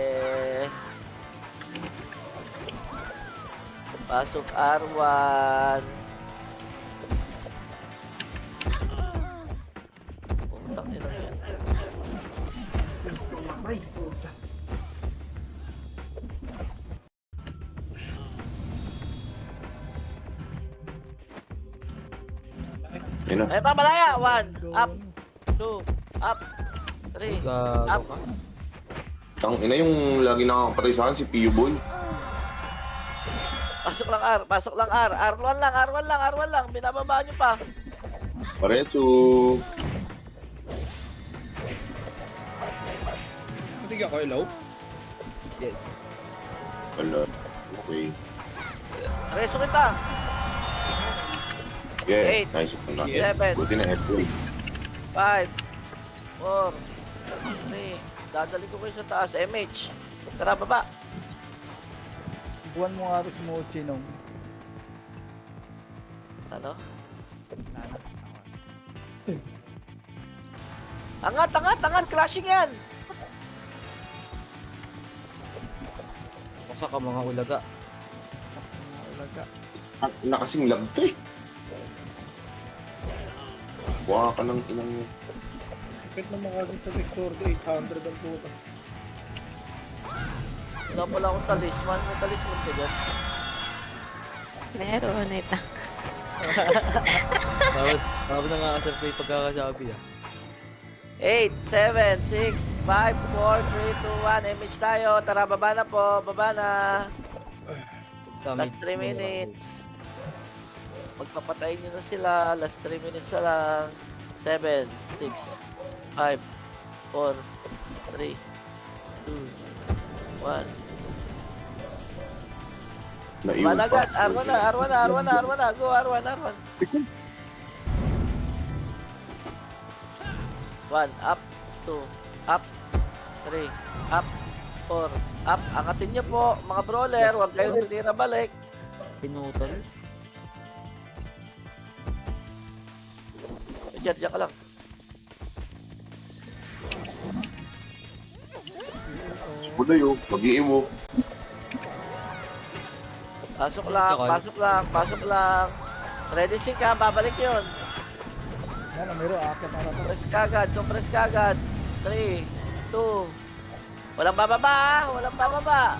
Pasok R1. Putak ina yan. Ay, puta. Ayun na. Ay pa malaya. 1, up, 2, up, 3, up. Gago ka. Tang ina yung lagi nakakapatay sa akin si Pio Boy. Pasok lang R, pasok lang R. R1 lang, R1 lang, R1 lang. Binababa nyo pa. Pareto. Matigyan ko, hello? Yes. Wala. Okay. Reso kita. Yeah, Eight. nice one na. 7, Buti na headway. 5, 4, 3. Dadali ko kayo sa taas. MH. Tara, baba. Buwan mo nga rin si Mochi nung. Ano? Nana. Angat, angat, angat. Crashing yan. Buksa ka mga ulaga. Ulaga. Nakasing lag to eh. Buha ka ng inang yun. Kapit na makagin sa Lexor 800 ang puta. Wala pala akong talisman. May talisman ka dyan. Meron, ito. Tawad na nga kasar play pagkakasabi ah. 8, 7, 6, 5, 4, 3, 2, 1. MH tayo. Tara, baba na po. Baba na. Last 3 minutes. Magpapatayin nyo na sila. Last 3 minutes na lang. 7, 6, 5, 4, 3, 2, 1. Naiwan Managad. pa. R1 na, R1 na, R1 na, R1 na. Go, R1, R1. 1, up, 2, up, 3, up, 4, up. Angatin nyo po, mga brawler. Huwag kayong sinira balik. Pinutol. Diyan ka lang. Buday oh, mag-iiwo. Pasok lang, pasok lang, pasok lang. Ready sync ha, babalik yun. Ano, meron akit na to. Press kagad, compress kagad. 3, 2. Walang bababa ha, walang bababa.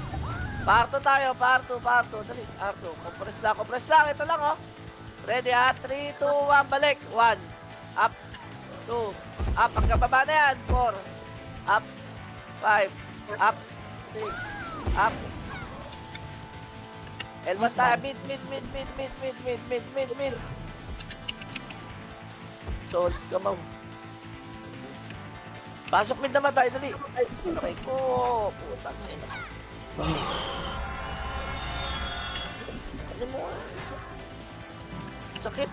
Parto tayo, parto. Dali, parto. Compress lang, ito lang oh. Ready ha, 3, 2, 1, balik. 1, up, 2, up, pagkababa na yan. 4, up, 5, up, 6, up. Elmas tayo, mid. Solid kamaw. Pasok mid naman tayo, dali. Aray ko, putang ina. Ano mo? Sakit.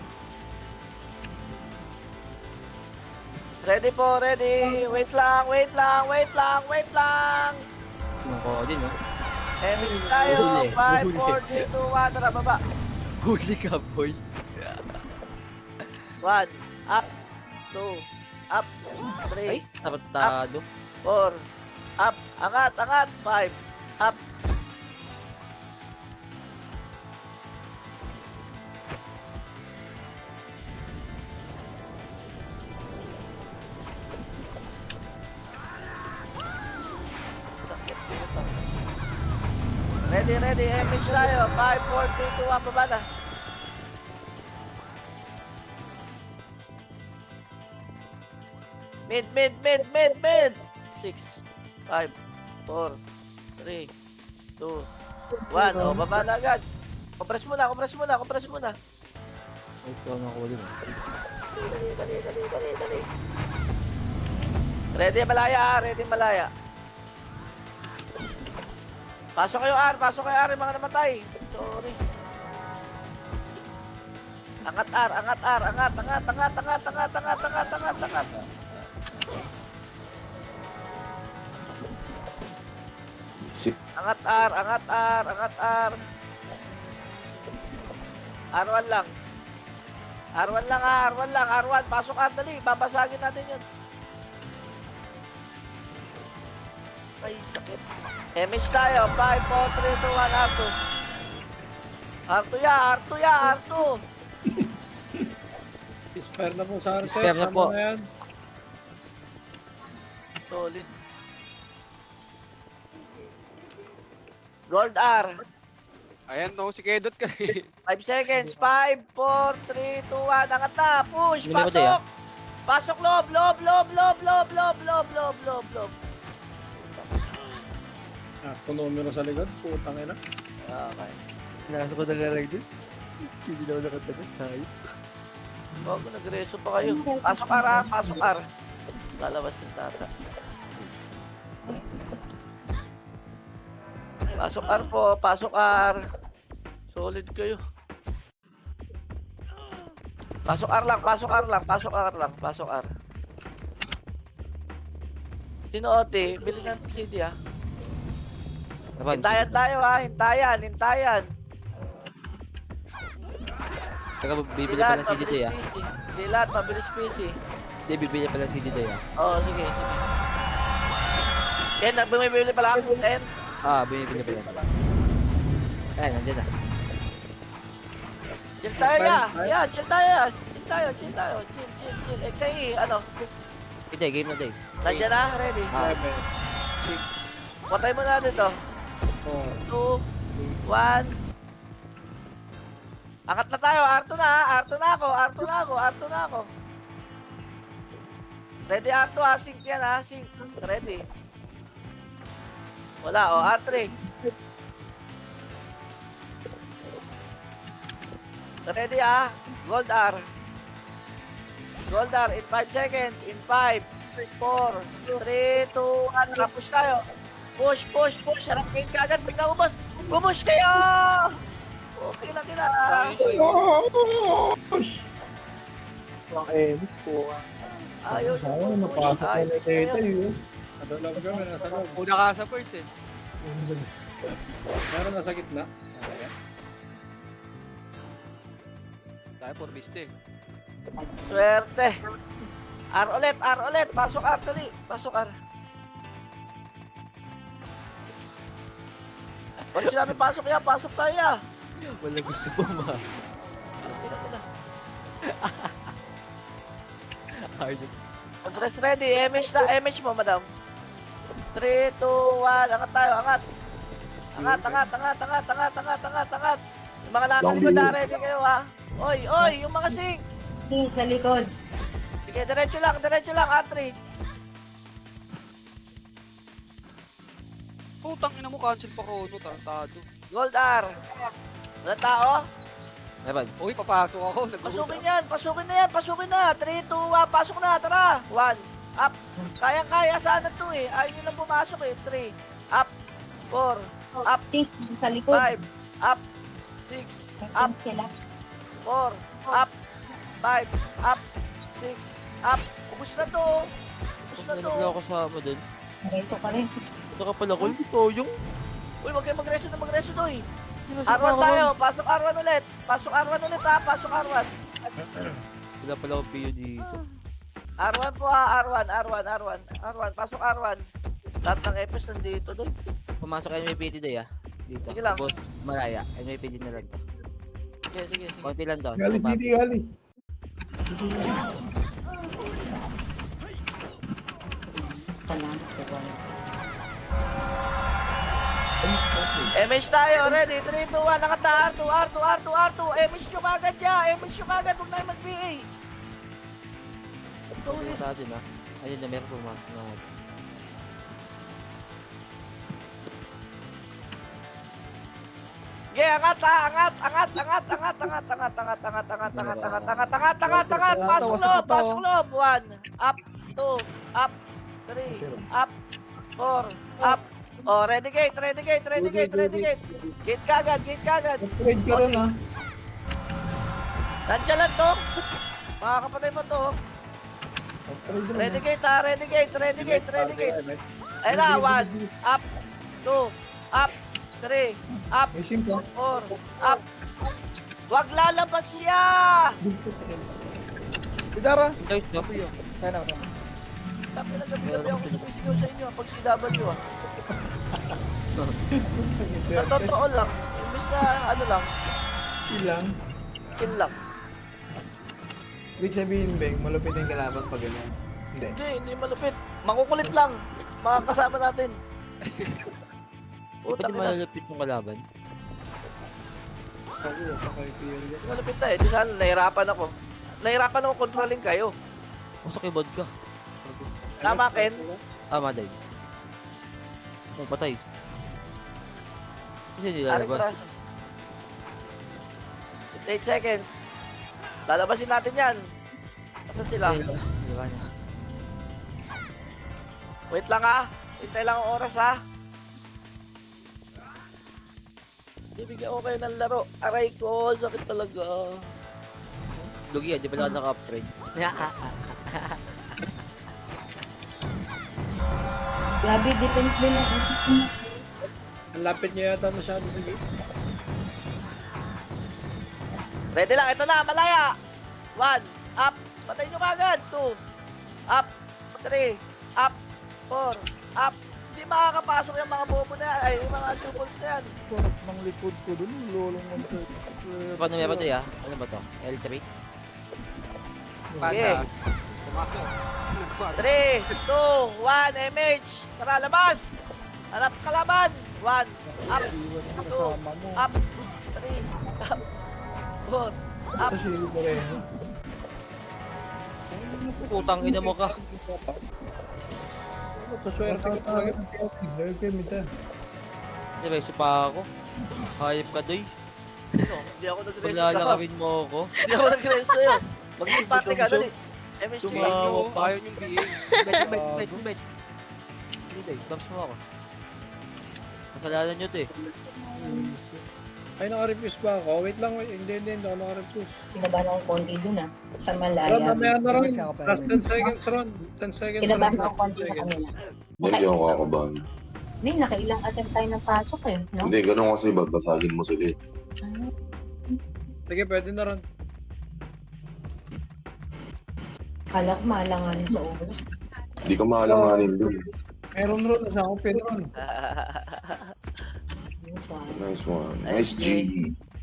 Ready po, ready. Wait lang, wait lang, wait lang, wait lang. Yung ko din, no? Emmage tayo. Huli, 5, huli. 4, 3, 2, 1. Tara, baba. Huli ka, boy. 1, up, 2, up, 3, Ay, tarantado. 4, up, angat, angat, 5, up. Ready, ready, image tayo. 5, 4, 3, 2, 1, baba na. Mid, mid, mid, mid, mid. 6, 5, 4, 3, 2, 1. O, baba na agad. Compress muna, compress muna, compress muna. Ay, ito na ako din. Dali. Ready, malaya, ready, malaya. Pasok kayo, pasok kayo, yung mga namatay. Sorry. Angat, angat, angat, angat, angat, angat, angat, angat, angat, angat, angat. Si Angat, angat, angat, R1 lang. R1 lang, R1 lang, R1. Pasok, dali. Babasagin natin yun. Ay, sakit. Image tayo. 5, 4, 3, 2, 1, R2. R2 ya, R2 ya, R2. Spare na po sa Arset. Spare na po. Tama yan. Solid. Gold R. Ayan, no, si Kedot ka eh. 5 seconds. 5, 4, 3, 2, 1. Angat na. Push. Bili mo tayo. Pasok. Pasok loob, loob, loob, loob, loob, loob, loob, loob, loob, loob. Kung numero sa likod, putang ina. Okay. Nasa ko na nga lang din. Hindi na ako nakatagas, hayop. Bago nagreso pa kayo. Pasok R, pasok R. Lalabas yung tata. Pasok R po, pasok R. Solid kayo. Pasok R lang, pasok R lang, pasok R lang, pasok R. Sino Ote? Bili ng CD ah. Hintayan tayo ha, hintayan. Teka, bibili pa ng CD day, ah. Hindi lahat, mabilis PC. Hindi, bibili pa ng CD day, ah. Oo, sige. Ken, bumibili pala ako, Ken. Bibili pa lang. Ayan, nandiyan na. Chill tayo ya. Yeah, chill tayo ya. Chill tayo. Chill. XAE, ano? Hindi, game na day. Nandiyan na, ready? Patay mo na dito. 2, 1. Angat na tayo, R2 na ha. R2 na ako. Ready R2 ha, sync yan ha, sync. Ready. Wala, R3. Ready ha, gold R. Gold R in 5 seconds. In 5, 4, 3, 2, 1. Nakapush tayo. Push. Harap kayo kagad. Bigla ubos. Bumush kayo! Okay lang kila. Ayos. Sayang, napasok ko na dito yun. Nasa loob kami, nasa loob. Una ka sa first eh. Meron nasa gitna. Ayan. Tayo for biste. Swerte. R ulit. Pasok R, dali. Pasok R. Pag sinabi pasok ya, pasok tayo ya. Wala gusto pumasok. Tira. Ayun. Press ready. MH mo, madam. 3, 2, 1. Angat tayo, angat. Angat. Yung mga nasa likod na, ready kayo ha. Oy, yung mga sing. Sa likod. Sige, diretso lang, R3. Putang ina mo, cancel pa Chrono, tarantado. Gold R. Wala tao? Meron. Uy, papasok ako. Pasukin na. 3, 2, 1, pasok na, tara. 1, up. Kayang-kaya sana to eh. Ayaw nyo lang pumasok eh. 3, up. 4, up. Sa likod. 5, up. 6, up. Sila. 4, up. 5, up. 6, up. Ubus na to. Ubus na to. Wala ako kasama dun. Ito ka rin. Ito ka pala, Col. Ito yung... Uy, wag kayo mag-reso doy. Nasa R1 ako, tayo. ma'am. Pasok R1 ulit. Pasok R1 ulit ha. Pasok R1. Wala pala akong PO dito. R1 po ha. R1. Pasok R1. Lahat ng EPS nandito doy. Pumasok NYPD day ah. Dito. Sige lang. Boss, Malaya. NYPD na lang to. Sige. Konti lang to. Gali, Didi, gali. Salamat po. MH tayo. Ready? 3, 2, 1. Nakata. R2. MH yung agad dyan. MH yung agad. Huwag na yung mag-BA. Ito Konti ulit. lang natin ah. Ayun na, meron pumasok na. Okay, angat ha, angat. Pasok loob. 1, up, 2, up, 3, up, 4, up. Oh, ready gate. Gate kagad. Upgrade ka rin, ha? Nandiyan lang to. Makakapatay mo to. Upgrade rin, Ready ha? gate ha, ready gate. Ayun na, 1, up, 2, up, 3, up, May sim ka? 4, up. Wag lalabas siya! Idara. Guys, no? Tayo na. Tapi na gabi ako sumisigaw sa inyo pag CW ah. Sa totoo lang, imbis na ano lang, Chill lang. chill lang. Ibig sabihin, Beng, malupit yung kalaban pag ganyan. Hindi. Hindi malupit. Makukulit lang. Mga kasama natin. Ba't Utang di ina. malapit yung kalaban? Malupit na eh. Di sana nahirapan ako. Nahirapan ako controlling kayo. Puso kay vodka. Tama, Ken? Tama, Day. Oh, patay. Kasi Aring nilalabas. braso. 8 seconds. Lalabasin natin yan. Asan sila? Diba niya? Wait lang ha. Hintay lang ang oras ha. Bibigyan ko kayo ng laro. Aray ko, sakit talaga. Lugi, di pala ako naka-upgrade. Grabe, defense din ako. Ang lapit niya yata masyado sa gate. Ready lang, ito na, malaya. 1, up. Patay nyo kagad. 2, up. 3, up. 4, up. Hindi makakapasok yung mga bobo na yan. Ay, yung mga tupols na yan. Sarap ng likod ko dun. Lolong mo. Paano meron Day ah? Ano ba to? L3? Okay. 3, 2, 1, MH. Tara, labas. Hanap kalaban. 1, up. Iwan mo 2, kasama mo. up. 3, up. 4, up. Ito sili ko rin. Putang ina mo ka. Ano, paswerte ka talaga. Lurker, mita. Di ba, isa pa ako. Hayop ka, Day. Hindi ako nag-race sa'yo. Paglalakawin mo ako. Hindi ako nag-race sa'yo. Mag-simpate ka, dali. MH Tumawa pa. Ayaw yung BA. Med. Hindi, Day. Bumps mo ako. Kasalanan nyo to eh. Ay, naka-refuse pa ako. Wait lang, wait. Hindi ako naka-refuse. Kinabahan ako konti dun ah. Sa Ron, Malaya. mamaya na ron. Kasi ako pa Last yun. 10 seconds, Ron. 10 seconds, Ron. Kinabahan ako 10 konti na seconds. kanina. Hindi ako kakabahan. Hindi, nakailang attempt tayo ng pasok eh. No? Hindi, ganun kasi bagbasagin mo sila. Ah, Sige, pwede na, Ron. Kala ko malanganin sa oras. Hindi ka maalanganin dun. Meron ron, nasa akong pin ron. Nice one. Nice Nice G.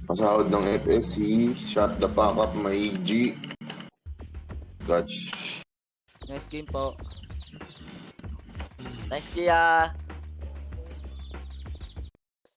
Pasahod ng FSC. Shot the pack up, may G. Scotch. Nice game po. Nice, Gia.